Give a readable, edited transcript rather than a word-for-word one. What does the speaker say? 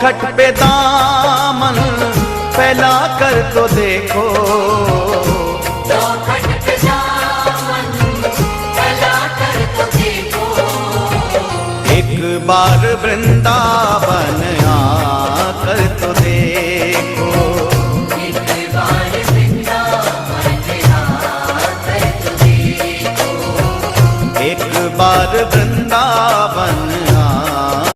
चौखट पे दामन फैला कर तो देखो, चौखट पे दामन फैला कर तो देखो। एक बार वृंदावन आकर तो देखो, एक बार वृंदावन आकर तो देखो, एक बार वृंदावन